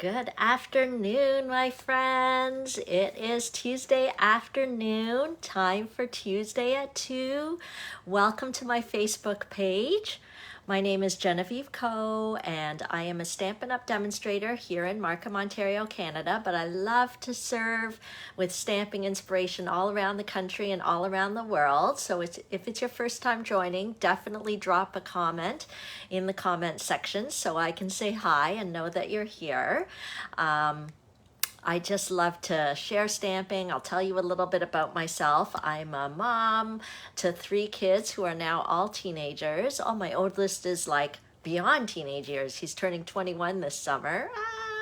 Good afternoon, my friends. It is Tuesday afternoon, time for Tuesday at 2. Welcome to my Facebook page. My name is Genevieve Coe, and I am a Stampin' Up! Demonstrator here in Markham, Ontario, Canada, but I love to serve with stamping inspiration all around the country and all around the world. So if it's your first time joining, definitely drop a comment in the comment section so I can say hi and know that you're here. I just love to share stamping. I'll tell you a little bit about myself. I'm a mom to 3 kids who are now all teenagers. Oh, my oldest is like beyond teenage years. He's turning 21 this summer.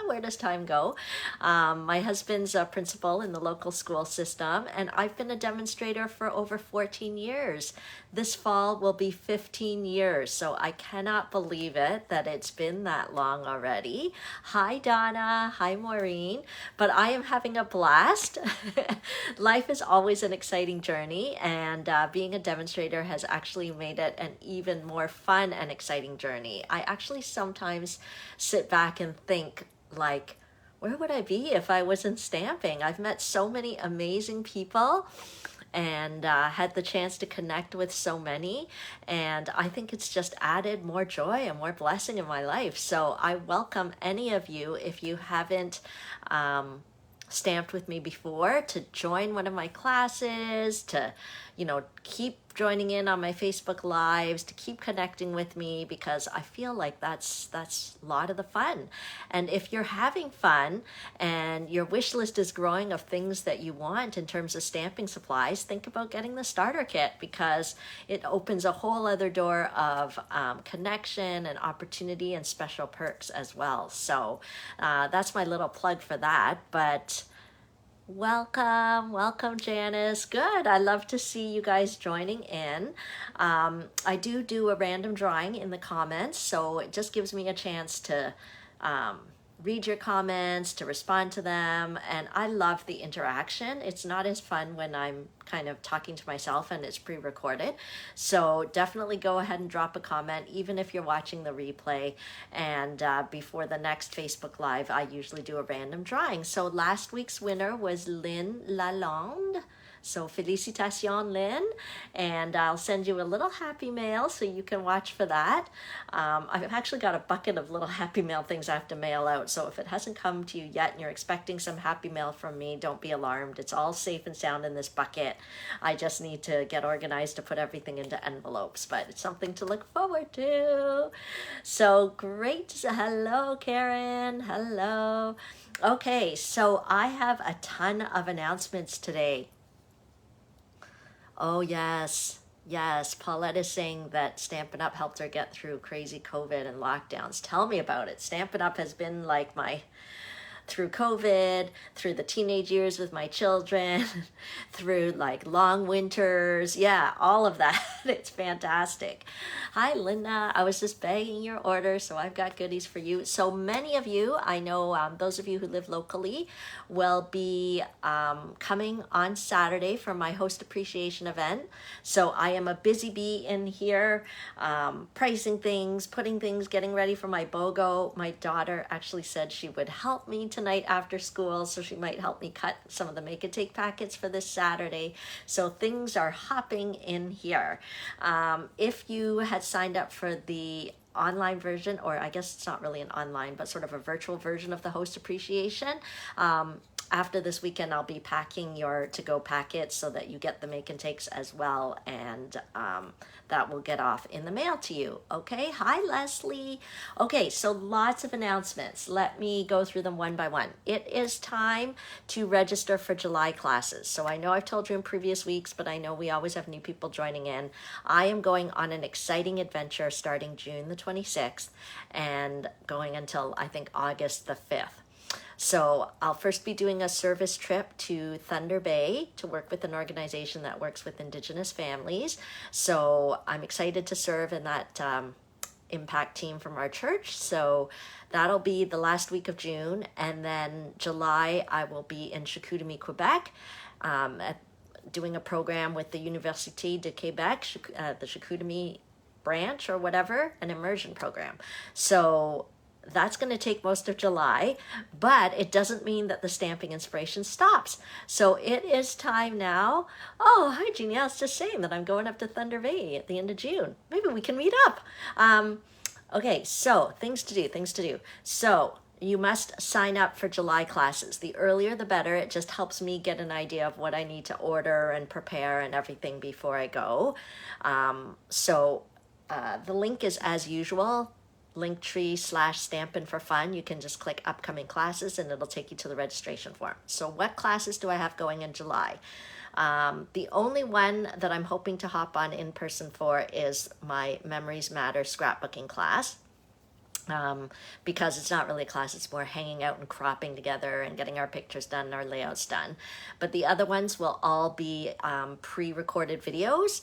Where does time go? My husband's a principal in the local school system, and I've been a demonstrator for over 14 years. This fall will be 15 years, so I cannot believe it that it's been that long already. Hi, Donna. Hi, Maureen. But I am having a blast. Life is always an exciting journey, and being a demonstrator has actually made it an even more fun and exciting journey. I actually sometimes sit back and think, like, where would I be if I wasn't stamping? I've met so many amazing people and had the chance to connect with so many, and I think it's just added more joy and more blessing in my life. So I welcome any of you, if you haven't stamped with me before, to join one of my classes, to keep joining in on my Facebook lives, to keep connecting with me, because I feel like that's a lot of the fun. And if you're having fun and your wish list is growing of things that you want in terms of stamping supplies, think about getting the starter kit, because it opens a whole other door of connection and opportunity and special perks as well. So that's my little plug for that. But welcome, Janice. Good. I love to see you guys joining in. I do a random drawing in the comments, so it just gives me a chance to read your comments, to respond to them, and I love the interaction. It's not as fun when I'm kind of talking to myself and it's pre-recorded. So definitely go ahead and drop a comment, even if you're watching the replay. And before the next Facebook Live, I usually do a random drawing. So last week's winner was Lynn Lalonde. So félicitations, Lynn, and I'll send you a little happy mail so you can watch for that. I've actually got a bucket of little happy mail things I have to mail out, so if it hasn't come to you yet and you're expecting some happy mail from me, don't be alarmed. It's all safe and sound in this bucket. I just need to get organized to put everything into envelopes, but it's something to look forward to. So great. Hello, Karen. Hello. Okay, so I have a ton of announcements today. Oh, yes. Paulette is saying that Stampin' Up! Helped her get through crazy COVID and lockdowns. Tell me about it. Stampin' Up! Has been like through COVID, through the teenage years with my children, through like long winters. Yeah, all of that. It's fantastic. Hi, Linda. I was just bagging your order, so I've got goodies for you. So many of you, I know those of you who live locally, will be coming on Saturday for my host appreciation event. So I am a busy bee in here, pricing things, putting things, getting ready for my BOGO. My daughter actually said she would help me tonight after school, so she might help me cut some of the make and take packets for this Saturday. So things are hopping in here. If you had signed up for the online version, or I guess it's not really an online, but sort of a virtual version of the host appreciation, after this weekend, I'll be packing your to-go packets so that you get the make and takes as well, and that will get off in the mail to you. Okay, hi Leslie. Okay, so lots of announcements. Let me go through them one by one. It is time to register for July classes. So I know I've told you in previous weeks, but I know we always have new people joining in. I am going on an exciting adventure starting June the 26th and going until I think August the 5th. So I'll first be doing a service trip to Thunder Bay to work with an organization that works with Indigenous families. So I'm excited to serve in that impact team from our church. So that'll be the last week of June. And then July, I will be in Chicoutimi, Quebec, doing a program with the Université de Québec, the Chicoutimi branch or whatever, an immersion program. So that's going to take most of July, but it doesn't mean that the stamping inspiration stops. So it is time now. Oh, hi, Jeannie. I was just saying that I'm going up to Thunder Bay at the end of June. Maybe we can meet up. Okay, so things to do. So you must sign up for July classes. The earlier the better. It just helps me get an idea of what I need to order and prepare and everything before I go. The link is as usual, Linktree/Stampin' for Fun. You can just click upcoming classes and it'll take you to the registration form. So what classes do I have going in July? The only one that I'm hoping to hop on in person for is my Memories Matter scrapbooking class. Because it's not really a class, it's more hanging out and cropping together and getting our pictures done and our layouts done. But the other ones will all be pre-recorded videos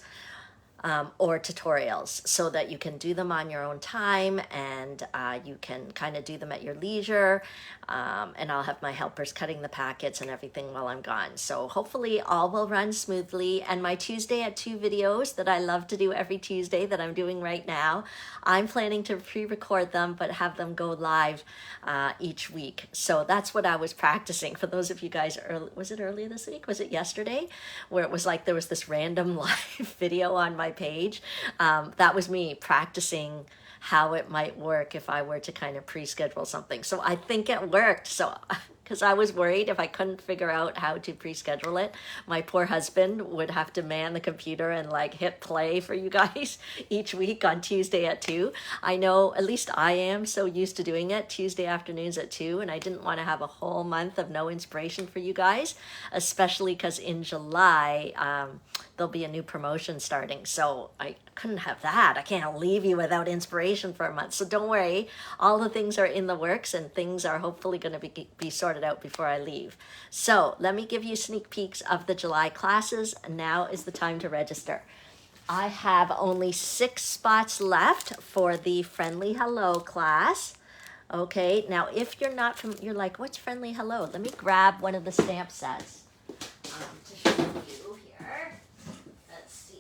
or tutorials, so that you can do them on your own time, and you can kind of do them at your leisure, and I'll have my helpers cutting the packets and everything while I'm gone. So hopefully all will run smoothly. And my Tuesday at 2 videos that I love to do every Tuesday that I'm doing right now, I'm planning to pre-record them but have them go live each week. So that's what I was practicing. For those of you guys, was it earlier this week? Was it yesterday? Where it was like there was this random live video on my page. That was me practicing how it might work if I were to kind of pre-schedule something. So I think it worked. So because I was worried if I couldn't figure out how to pre-schedule it, my poor husband would have to man the computer and like hit play for you guys each week on Tuesday at 2. I know, at least I am so used to doing it Tuesday afternoons at 2, and I didn't want to have a whole month of no inspiration for you guys, especially because in July there'll be a new promotion starting. So I couldn't have that. I can't leave you without inspiration for a month. So don't worry, all the things are in the works and things are hopefully going to be sorted out before I leave. So let me give you sneak peeks of the July classes. Now is the time to register. I have only 6 spots left for the Friendly Hello class. Okay, now if you're not from, you're like, what's Friendly Hello? Let me grab one of the stamp sets to show you here. Let's see.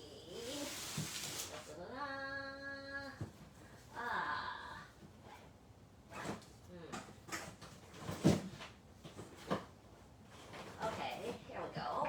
Okay, here we go.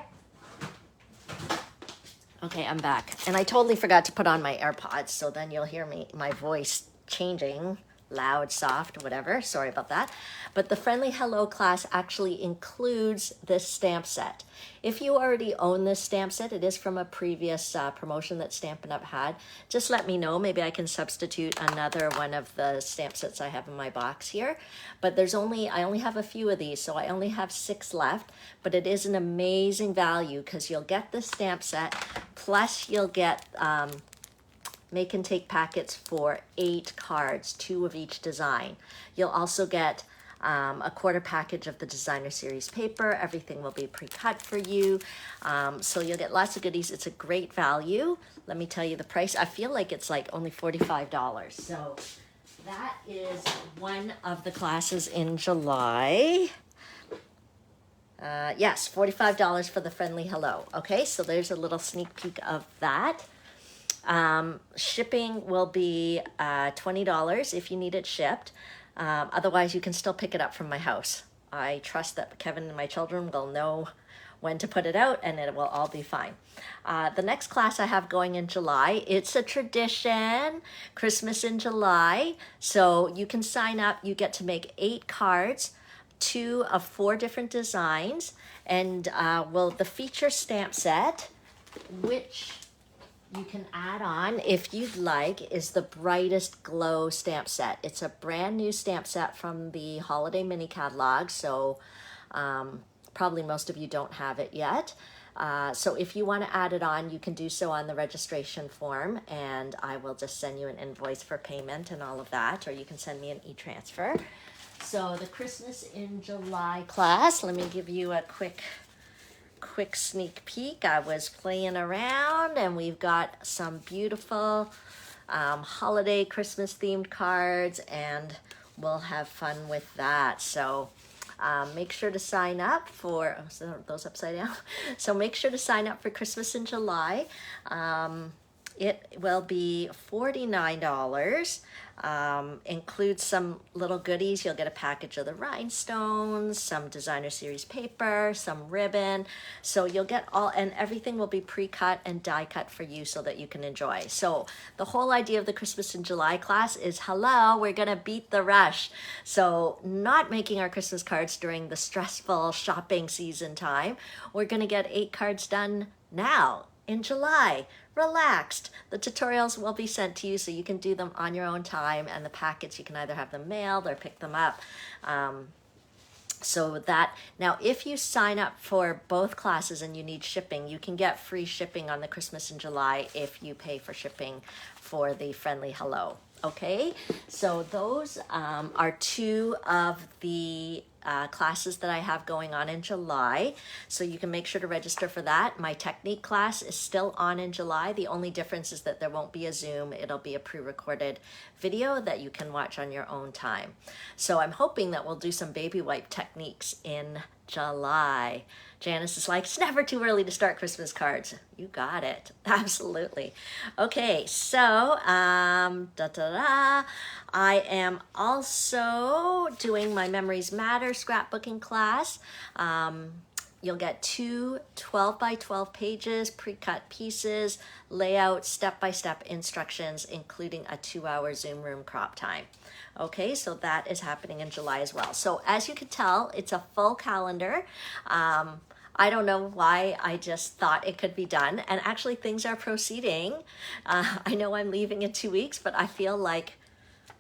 Okay, I'm back. And I totally forgot to put on my AirPods, so then you'll hear my voice changing, loud, soft, whatever. Sorry about that. But the Friendly Hello class actually includes this stamp set. If you already own this stamp set, it is from a previous promotion that Stampin' Up! Had. Just let me know. Maybe I can substitute another one of the stamp sets I have in my box here. But I only have a few of these, so I only have 6 left. But it is an amazing value because you'll get this stamp set, plus you'll get make and take packets for 8 cards, 2 of each design. You'll also get a quarter package of the designer series paper. Everything will be pre-cut for you. So you'll get lots of goodies. It's a great value. Let me tell you the price. I feel like it's like only $45. So that is one of the classes in July. Yes, $45 for the Friendly Hello. Okay, so there's a little sneak peek of that. Shipping will be $20 if you need it shipped. Otherwise, you can still pick it up from my house. I trust that Kevin and my children will know when to put it out, and it will all be fine. The next class I have going in July, it's a tradition, Christmas in July. So you can sign up. You get to make 8 cards, 2 of 4 different designs, and the feature stamp set, which you can add on if you'd like, is the Brightest Glow stamp set. It's a brand new stamp set from the holiday mini catalog, so probably most of you don't have it yet. So if you want to add it on, you can do so on the registration form, and I will just send you an invoice for payment and all of that, or you can send me an e-transfer. So the Christmas in July class, let me give you a quick sneak peek. I was playing around, and we've got some beautiful holiday Christmas themed cards, and we'll have fun with that. So make sure to sign up for those upside down. So make sure to sign up for Christmas in July. it will be $49. Includes some little goodies. You'll get a package of the rhinestones, some designer series paper, some ribbon. So you'll get all, and everything will be pre-cut and die cut for you so that you can enjoy. So the whole idea of the Christmas in July class is, hello, we're gonna beat the rush. So not making our Christmas cards during the stressful shopping season time. We're gonna get 8 cards done now in July. Relaxed. The tutorials will be sent to you so you can do them on your own time, and the packets, you can either have them mailed or pick them up. So that, now if you sign up for both classes and you need shipping, you can get free shipping on the Christmas in July if you pay for shipping for the Friendly Hello. Okay, so those are 2 of the classes that I have going on in July. So you can make sure to register for that. My technique class is still on in July. The only difference is that there won't be a Zoom. It'll be a pre-recorded video that you can watch on your own time. So I'm hoping that we'll do some baby wipe techniques in July. Janice is like, it's never too early to start Christmas cards. You got it. Absolutely. Okay, so I am also doing my Memories Matter scrapbooking class. You'll get 2 12 by 12 pages, pre-cut pieces, layout, step-by-step instructions, including a 2-hour Zoom room crop time. Okay, so that is happening in July as well. So as you can tell, it's a full calendar. I don't know why, I just thought it could be done. And actually things are proceeding. I know I'm leaving in 2 weeks, but I feel like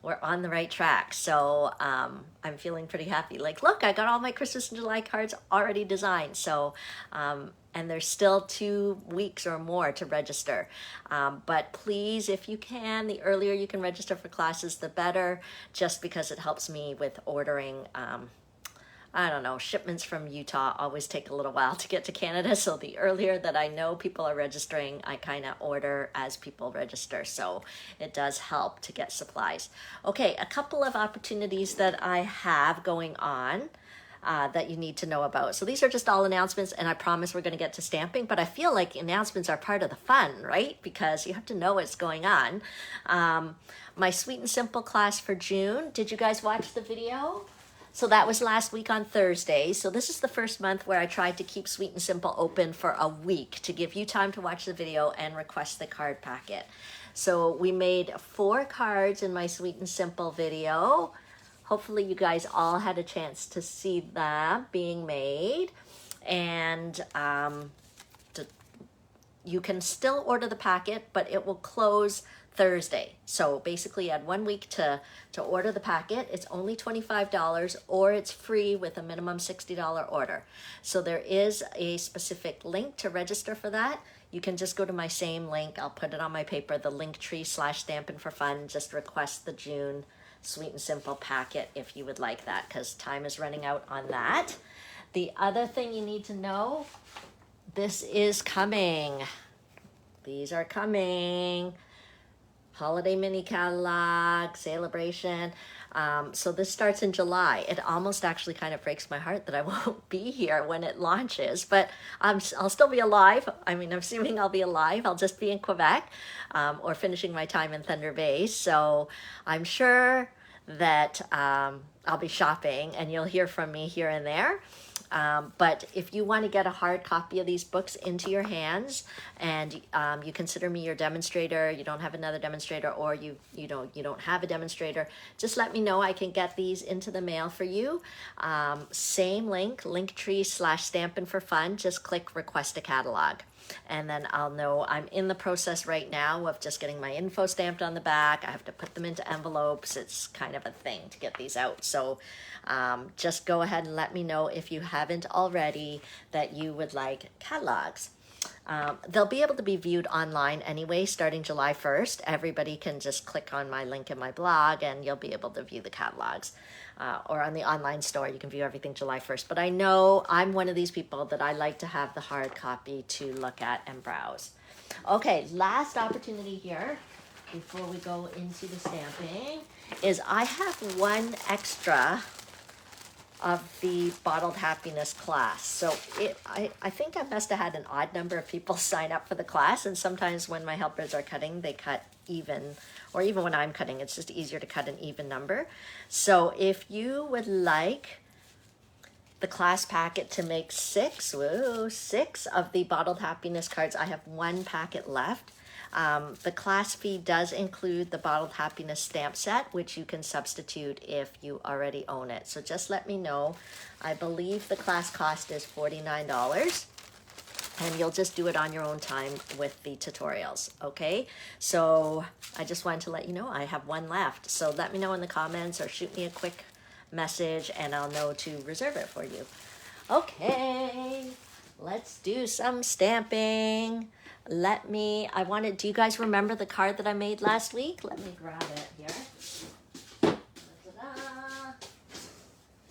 we're on the right track. So I'm feeling pretty happy. Like, look, I got all my Christmas in July cards already designed. So, and there's still 2 weeks or more to register. But please, if you can, the earlier you can register for classes, the better, just because it helps me with ordering, I don't know, shipments from Utah always take a little while to get to Canada. So the earlier that I know people are registering, I kind of order as people register. So it does help to get supplies. Okay, a couple of opportunities that I have going on that you need to know about. So these are just all announcements, and I promise we're going to get to stamping, but I feel like announcements are part of the fun, right? Because you have to know what's going on. My Sweet and Simple class for June. Did you guys watch the video? So that was last week on Thursday. So this is the first month where I tried to keep Sweet and Simple open for a week to give you time to watch the video and request the card packet. So we made 4 cards in my Sweet and Simple video. Hopefully you guys all had a chance to see them being made. And you can still order the packet, but it will close Thursday. So basically you had 1 week to order the packet. It's only $25 or it's free with a minimum $60 order. So there is a specific link to register for that. You can just go to my same link. I'll put it on my paper, the Linktree/Stampin' for Fun. Just request the June Sweet and Simple packet if you would like that, because time is running out on that. The other thing you need to know, this is coming. These are coming. Holiday mini catalog, celebration. So this starts in July. It almost actually kind of breaks my heart that I won't be here when it launches, but I'll still be alive. I mean, I'm assuming I'll be alive. I'll just be in Quebec or finishing my time in Thunder Bay. So I'm sure that I'll be shopping and you'll hear from me here and there. But if you want to get a hard copy of these books into your hands and you consider me your demonstrator, you don't have another demonstrator, or you don't have a demonstrator, just let me know. I can get these into the mail for you. Same link, Linktree/Stampin' for Fun. Just click request a catalog. And then I'll know. I'm in the process right now of just getting my info stamped on the back. I have to put them into envelopes. It's kind of a thing to get these out. So just go ahead and let me know if you haven't already that you would like catalogs. They'll be able to be viewed online anyway, starting July 1st. Everybody can just click on my link in my blog and you'll be able to view the catalogs. Or on the online store, you can view everything July 1st. But I know I'm one of these people that I like to have the hard copy to look at and browse. Okay, last opportunity here before we go into the stamping is I have one extra of the Bottled Happiness class. So I think I must have had an odd number of people sign up for the class, and sometimes when my helpers are cutting, they cut even, or even when I'm cutting, it's just easier to cut an even number. So if you would like the class packet to make six of the Bottled Happiness cards, I have one packet left. The class fee does include the Bottled Happiness stamp set, which you can substitute if you already own it. So just let me know. I believe the class cost is $49, and you'll just do it on your own time with the tutorials, okay? So I just wanted to let you know I have one left. So let me know in the comments or shoot me a quick message and I'll know to reserve it for you. Okay, let's do some stamping. Do you guys remember the card that I made last week? Let me grab it here. Ta-da.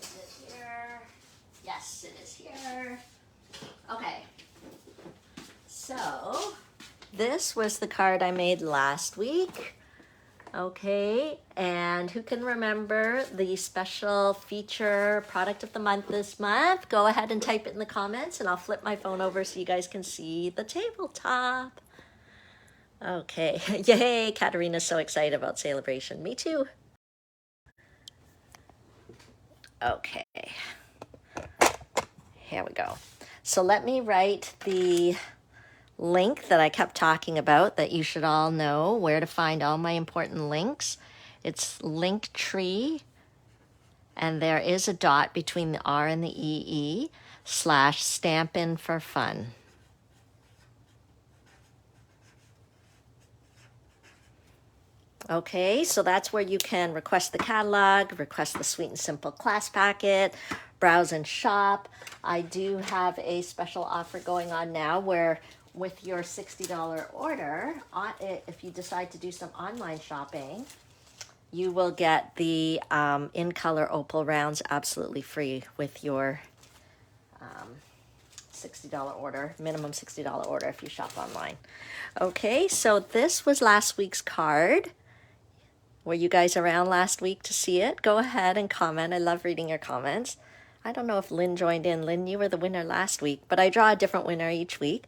Is it here? Yes, it is here. Okay. So, this was the card I made last week. Okay, and who can remember the special feature product of the month this month? Go ahead and type it in the comments and I'll flip my phone over so you guys can see the tabletop. Okay, yay, Katarina's so excited about Celebration. Me too. Okay, here we go. So let me write the link that I kept talking about that you should all know where to find all my important links. It's Linktree, and there is a dot between the R and the EE /Stampin' for Fun. Okay, so that's where you can request the catalog, request the Sweet and Simple class packet, browse and shop. I do have a special offer going on now where with your $60 order, if you decide to do some online shopping, you will get the in color opal rounds absolutely free with your $60 order, minimum $60 order if you shop online. Okay, so this was last week's card. Were you guys around last week to see it? Go ahead and comment. I love reading your comments. I don't know if Lynn joined in. Lynn, you were the winner last week, but I draw a different winner each week.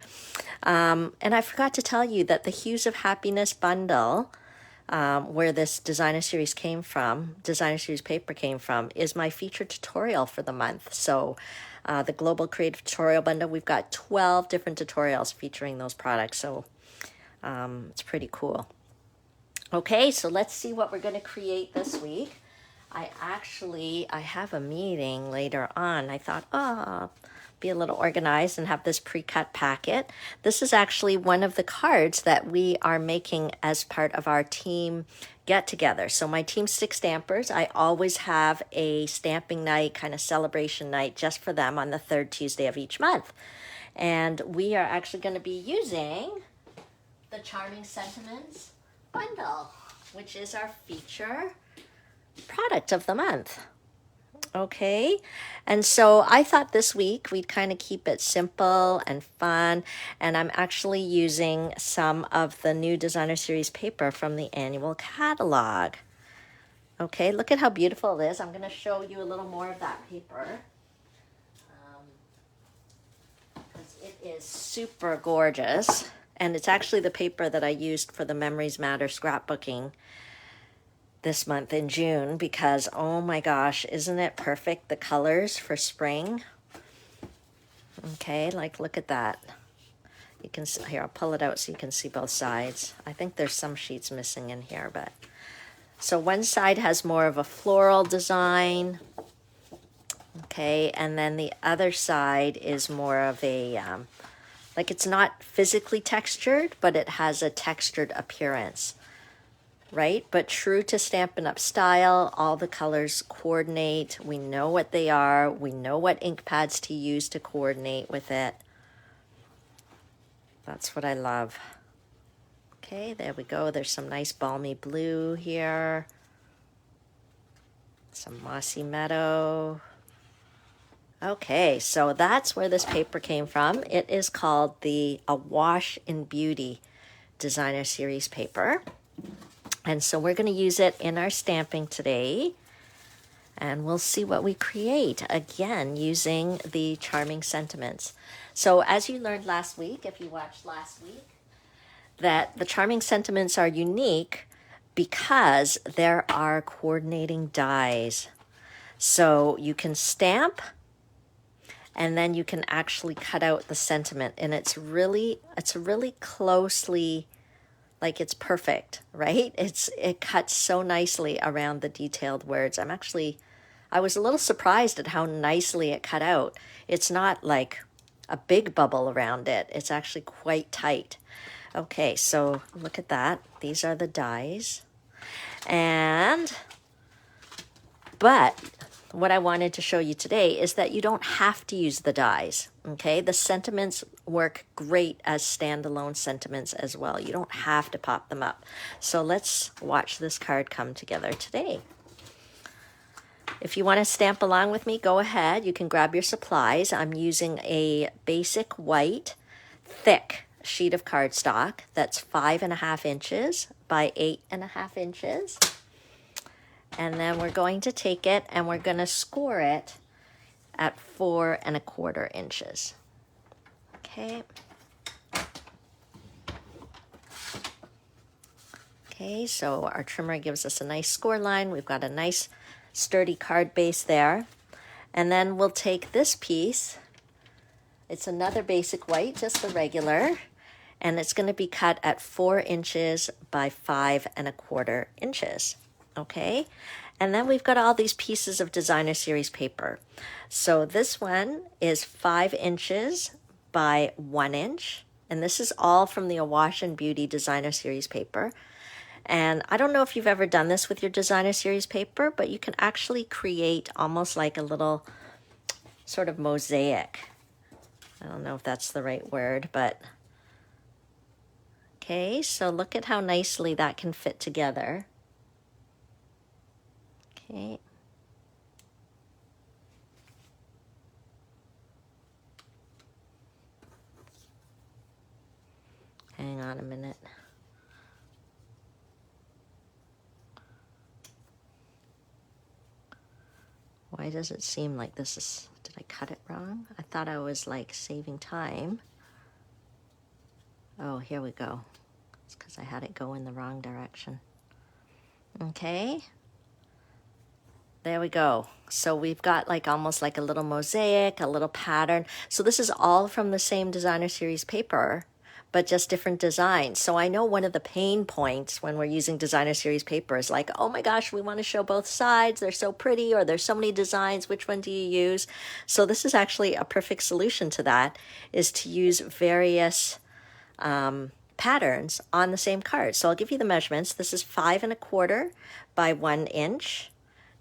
And I forgot to tell you that the Hues of Happiness bundle, where this designer series paper came from, is my featured tutorial for the month. So the Global Creative Tutorial Bundle, we've got 12 different tutorials featuring those products. So it's pretty cool. Okay, so let's see what we're going to create this week. I have a meeting later on. I thought, be a little organized and have this pre-cut packet. This is actually one of the cards that we are making as part of our team get-together. So my Team Stick Stampers, I always have a stamping night, kind of celebration night just for them on the third Tuesday of each month. And we are actually going to be using the Charming Sentiments bundle, which is our feature product of the month. Okay, and so I thought this week we'd kind of keep it simple and fun, and I'm actually using some of the new designer series paper from the annual catalog. Okay, look at how beautiful it is. I'm going to show you a little more of that paper because it is super gorgeous. And it's actually the paper that I used for the Memories Matter scrapbooking this month in June because, oh my gosh, isn't it perfect? The colors for spring. Okay, like look at that. You can see, here, I'll pull it out so you can see both sides. I think there's some sheets missing in here, but. So one side has more of a floral design. Okay, and then the other side is more of a, like it's not physically textured, but it has a textured appearance, right? But true to Stampin' Up! Style, all the colors coordinate. We know what they are. We know what ink pads to use to coordinate with it. That's what I love. Okay, there we go. There's some nice balmy blue here. Some mossy meadow. Okay, so that's where this paper came from. It is called the Awash in Beauty Designer Series paper. And so we're going to use it in our stamping today. And we'll see what we create, again, using the charming sentiments. So as you learned last week, if you watched last week, that the charming sentiments are unique because there are coordinating dies. So you can stamp, and then you can actually cut out the sentiment. And it's really closely, like it's perfect, right? It cuts so nicely around the detailed words. I was a little surprised at how nicely it cut out. It's not like a big bubble around it. It's actually quite tight. Okay, so look at that. These are the dies. But what I wanted to show you today is that you don't have to use the dies, okay? The sentiments work great as standalone sentiments as well. You don't have to pop them up. So let's watch this card come together today. If you want to stamp along with me, go ahead. You can grab your supplies. I'm using a basic white, thick sheet of cardstock that's 5.5 inches by 8.5 inches. And then we're going to take it and we're going to score it at 4.25 inches. Okay. Okay, so our trimmer gives us a nice score line. We've got a nice sturdy card base there. And then we'll take this piece. It's another basic white, just the regular. And it's going to be cut at 4 inches by 5.25 inches. Okay, and then we've got all these pieces of designer series paper. So this one is 5 inches by 1 inch, and this is all from the Awash and Beauty designer series paper. And I don't know if you've ever done this with your designer series paper, but you can actually create almost like a little sort of mosaic. I don't know if that's the right word, but okay, so look at how nicely that can fit together. Okay. Hang on a minute. Why does it seem like this is, did I cut it wrong? I thought I was like saving time. Oh, here we go. It's because I had it go in the wrong direction. Okay. There we go. So we've got like almost like a little mosaic, a little pattern. So this is all from the same designer series paper, but just different designs. So I know one of the pain points when we're using designer series paper is like, oh my gosh, we want to show both sides. They're so pretty, or there's so many designs. Which one do you use? So this is actually a perfect solution to that, is to use various patterns on the same card. So I'll give you the measurements. This is 5.25 by 1 inch.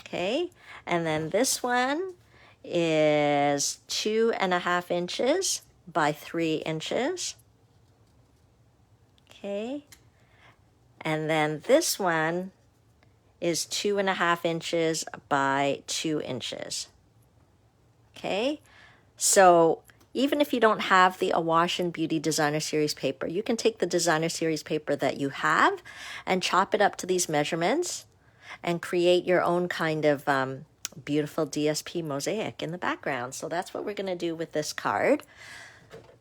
Okay, and then this one is 2.5 inches by 3 inches. Okay, and then this one is 2.5 inches by 2 inches. Okay, so even if you don't have the Awash and Beauty designer series paper, you can take the designer series paper that you have and chop it up to these measurements and create your own kind of beautiful DSP mosaic in the background. So that's what we're going to do with this card.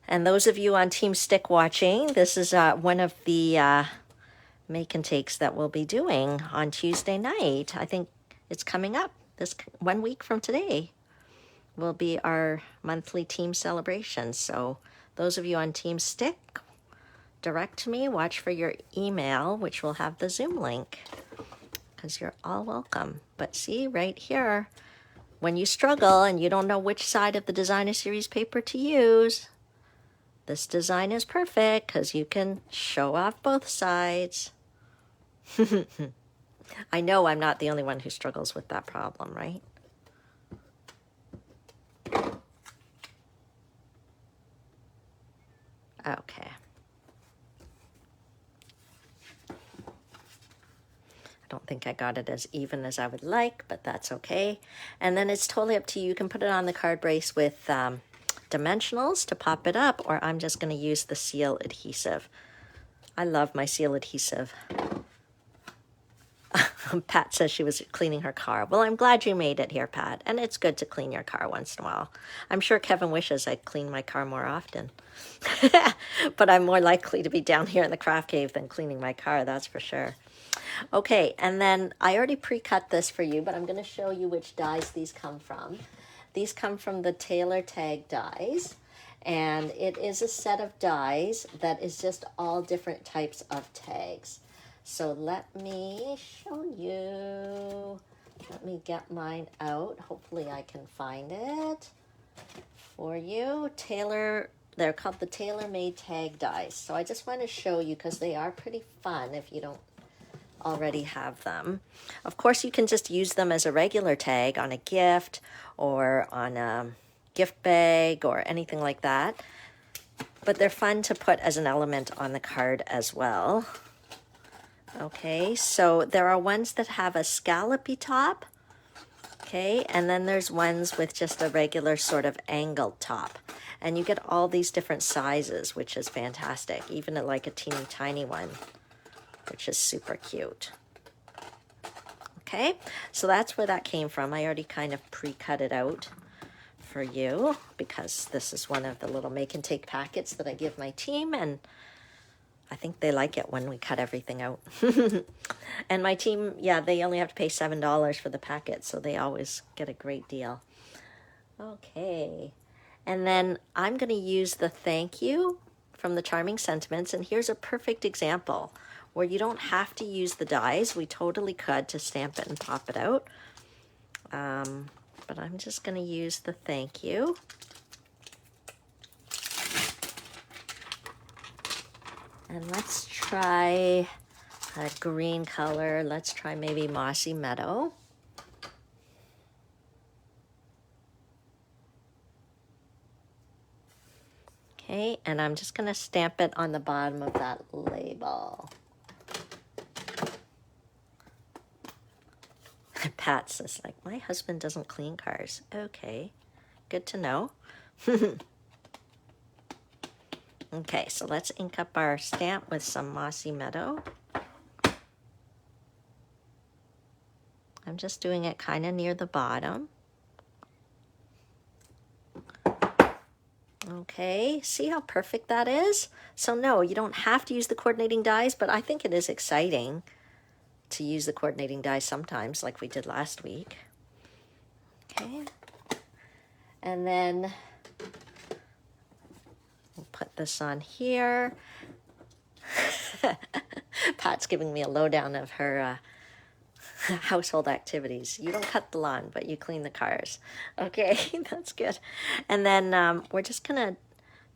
And those of you on Team S.T.I.C watching, this is one of the make and takes that we'll be doing on Tuesday night. I think it's coming up. This 1 week from today will be our monthly team celebration. So those of you on Team S.T.I.C, direct me, watch for your email, which will have the Zoom link, because you're all welcome. But see right here, when you struggle and you don't know which side of the designer series paper to use, this design is perfect because you can show off both sides. I know I'm not the only one who struggles with that problem, right? Okay. I don't think I got it as even as I would like, but that's okay. And then it's totally up to you. You can put it on the card brace with dimensionals to pop it up, or I'm just going to use the seal adhesive. I love my seal adhesive. Pat says she was cleaning her car. Well, I'm glad you made it here, Pat. And it's good to clean your car once in a while. I'm sure Kevin wishes I'd clean my car more often. But I'm more likely to be down here in the craft cave than cleaning my car, that's for sure. Okay, and then I already pre-cut this for you, but I'm going to show you which dies these come from. These come from the Taylor Tag dies. And it is a set of dies that is just all different types of tags. So let me show you. Let me get mine out. Hopefully I can find it for you. They're called the Tailor-Made Tag dies. So I just want to show you because they are pretty fun if you don't already have them. Of course, you can just use them as a regular tag on a gift or on a gift bag or anything like that. But they're fun to put as an element on the card as well. Okay, so there are ones that have a scallopy top, okay, and then there's ones with just a regular sort of angled top. And you get all these different sizes, which is fantastic, even like a teeny tiny one, which is super cute. Okay, so that's where that came from. I already kind of pre-cut it out for you because this is one of the little make and take packets that I give my team, and I think they like it when we cut everything out. And my team, yeah, they only have to pay $7 for the packet, so they always get a great deal. Okay, and then I'm going to use the thank you from the Charming Sentiments, and here's a perfect example where you don't have to use the dies. We totally could to stamp it and pop it out. But I'm just going to use the thank you. And let's try a green color. Let's try maybe Mossy Meadow. Okay, and I'm just going to stamp it on the bottom of that label. Pat's is like, my husband doesn't clean cars. Okay, good to know. Okay, so let's ink up our stamp with some Mossy Meadow. I'm just doing it kind of near the bottom. Okay, see how perfect that is? So no, you don't have to use the coordinating dies, but I think it is exciting to use the coordinating dies sometimes, like we did last week. Okay, and then we'll put this on here. Pat's giving me a lowdown of her household activities. You don't cut the lawn, but you clean the cars. Okay, that's good. And then we're just gonna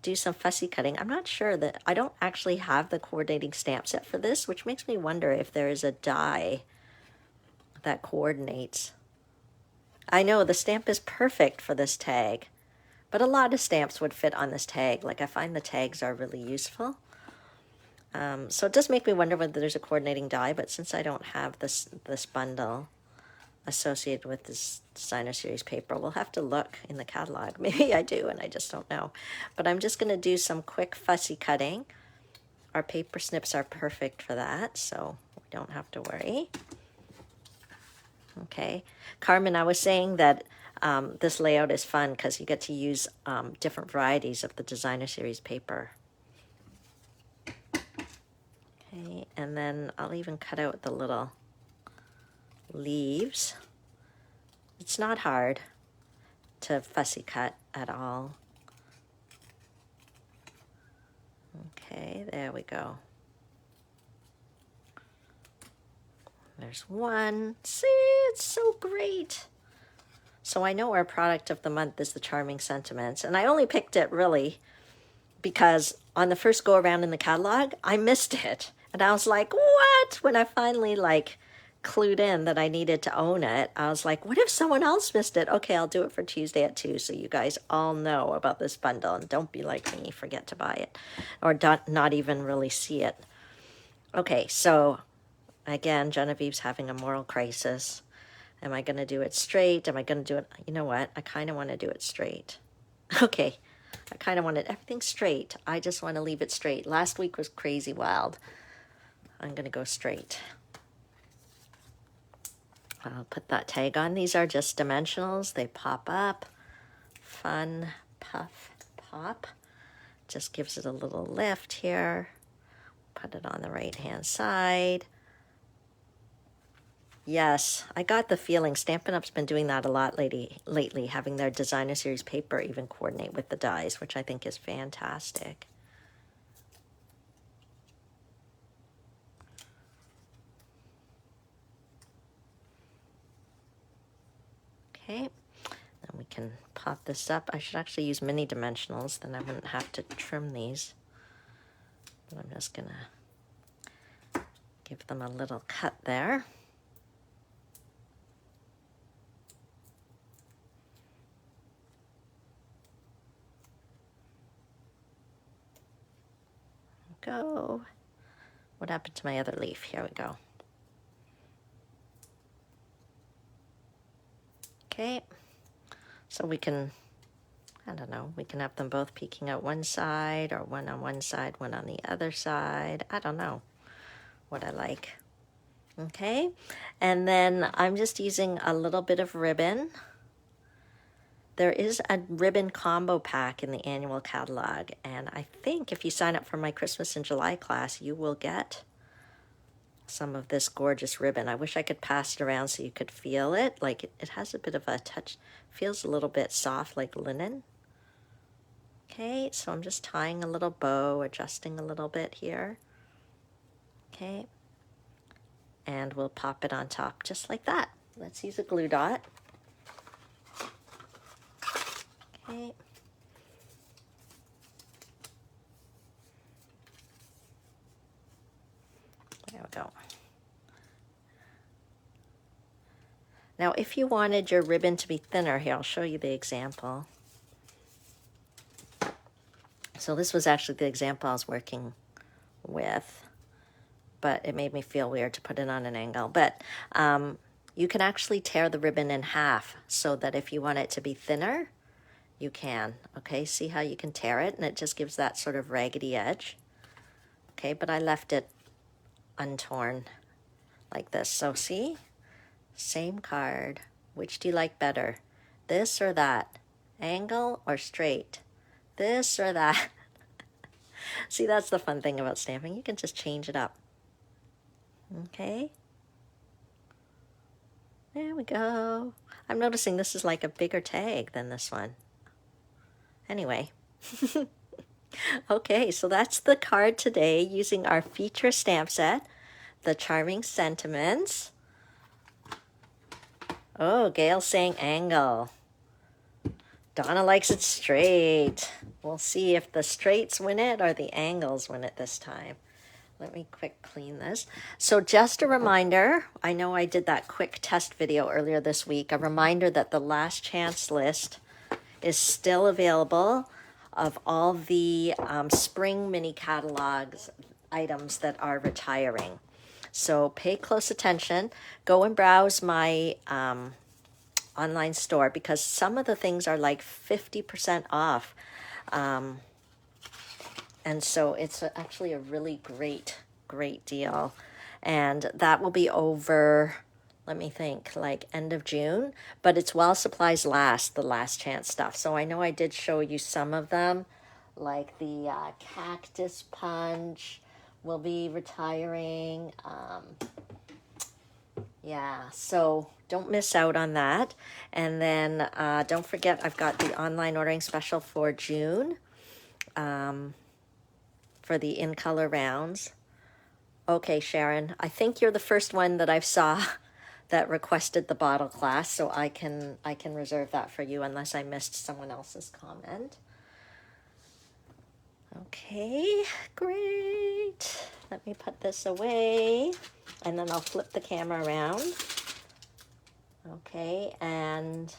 do some fussy cutting. I'm not sure that I don't actually have the coordinating stamp set for this, which makes me wonder if there is a die that coordinates. I know the stamp is perfect for this tag, but a lot of stamps would fit on this tag. Like I find the tags are really useful. So it does make me wonder whether there's a coordinating die, but since I don't have this bundle associated with this designer series paper, we'll have to look in the catalog. Maybe I do and I just don't know. But I'm just going to do some quick fussy cutting. Our paper snips are perfect for that, so we don't have to worry. Okay, Carmen, I was saying that this layout is fun because you get to use different varieties of the designer series paper. Okay, and then I'll even cut out the little leaves. It's not hard to fussy cut at all. Okay, there we go. There's one. See, it's so great. So I know our product of the month is the Charming Sentiments, and I only picked it really because on the first go around in the catalog, I missed it. And I was like, what? When I finally clued in that I needed to own it, I was like, what if someone else missed it? Okay, I'll do it for Tuesday at 2 so you guys all know about this bundle and don't be like me, forget to buy it or not even really see it. Okay, so again, Genevieve's having a moral crisis. Am I going to do it straight? Am I going to do it? You know what? I kind of want to do it straight. Okay, I kind of wanted everything straight. I just want to leave it straight. Last week was crazy wild. I'm going to go straight. I'll put that tag on. These are just dimensionals. They pop up. Fun puff pop. Just gives it a little lift here. Put it on the right hand side. Yes, I got the feeling Stampin' Up's been doing that a lot lately, having their designer series paper even coordinate with the dies, which I think is fantastic. Okay, then we can pop this up. I should actually use mini dimensionals, then I wouldn't have to trim these. But I'm just gonna give them a little cut there. Go. What happened to my other leaf? Here we go. Okay, so we can, I don't know, we can have them both peeking out one side, or one on one side, one on the other side. I don't know what I like. Okay, and then I'm just using a little bit of ribbon. There is a ribbon combo pack in the annual catalog, and I think if you sign up for my Christmas in July class, you will get some of this gorgeous ribbon. I wish I could pass it around so you could feel it. Like it has a bit of a touch, feels a little bit soft like linen. Okay, so I'm just tying a little bow, adjusting a little bit here. Okay, and we'll pop it on top just like that. Let's use a glue dot. Okay. There we go. Now, if you wanted your ribbon to be thinner, here, I'll show you the example. So this was actually the example I was working with, but it made me feel weird to put it on an angle. But you can actually tear the ribbon in half so that if you want it to be thinner, you can. Okay, see how you can tear it, and it just gives that sort of raggedy edge. Okay, but I left it untorn like this. So see, same card. Which do you like better? This or that? Angle or straight? This or that? See, that's the fun thing about stamping. You can just change it up. Okay. There we go. I'm noticing this is like a bigger tag than this one. Anyway. Okay, so that's the card today using our feature stamp set, the Charming Sentiments. Oh, Gail's saying angle. Donna likes it straight. We'll see if the straights win it or the angles win it this time. Let me quick clean this. So just a reminder, I know I did that quick test video earlier this week, a reminder that the last chance list is still available of all the spring mini catalogs items that are retiring. So pay close attention. Go and browse my online store because some of the things are like 50% off. And so it's actually a really great deal. And that will be over, let me think, like end of June. But it's while supplies last, the last chance stuff. So I know I did show you some of them, like the cactus punch will be retiring. Yeah, so don't miss out on that. And then don't forget, I've got the online ordering special for June. For the in color rounds. Okay, Sharon, I think you're the first one that I've saw that requested the bottle class, so I can reserve that for you unless I missed someone else's comment. Okay, great. Let me put this away and then I'll flip the camera around. Okay, and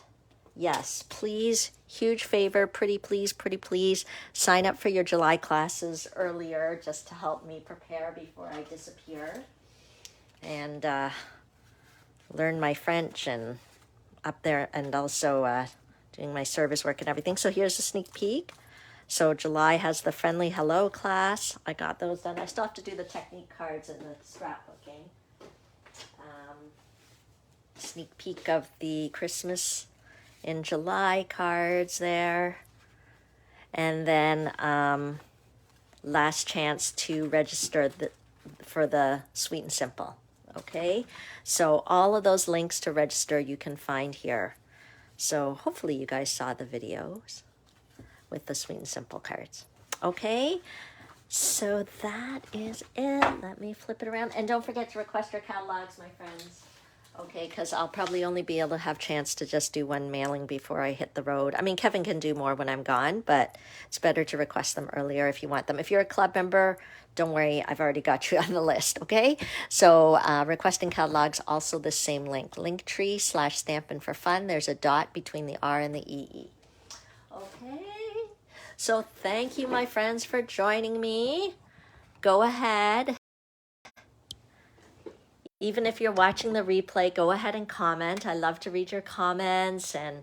yes, please, huge favor, pretty please, sign up for your July classes earlier just to help me prepare before I disappear and learn my French and up there, and also doing my service work and everything. So here's a sneak peek. So July has the Friendly Hello class. I got those done. I still have to do the technique cards and the scrapbooking. sneak peek of the Christmas in July cards there. And then last chance to register for the Sweet and Simple. Okay, so all of those links to register you can find here. So hopefully you guys saw the videos with the Sweet and Simple cards. Okay, so that is it. Let me flip it around. And don't forget to request your catalogs, my friends. Okay, because I'll probably only be able to have chance to just do one mailing before I hit the road. I mean, Kevin can do more when I'm gone, but it's better to request them earlier if you want them. If you're a club member, don't worry, I've already got you on the list, okay? So requesting catalogs, also the same link, Linktree/Stampin' for Fun. There's a dot between the R and the EE. Okay, so thank you, my friends, for joining me. Go ahead. Even if you're watching the replay, go ahead and comment. I love to read your comments. And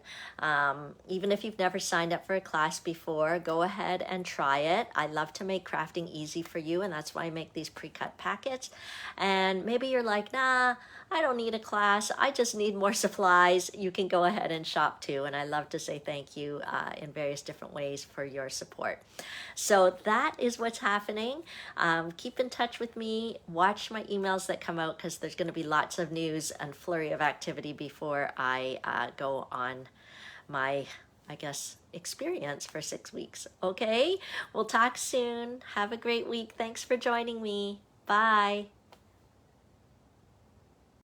even if you've never signed up for a class before, go ahead and try it. I love to make crafting easy for you, and that's why I make these pre-cut packets. And maybe you're like, nah, I don't need a class. I just need more supplies. You can go ahead and shop too. And I love to say thank you in various different ways for your support. So that is what's happening. Keep in touch with me. Watch my emails that come out because there's going to be lots of news and flurry of activity before I go on my, I guess, experience for 6 weeks. Okay, we'll talk soon. Have a great week. Thanks for joining me. Bye.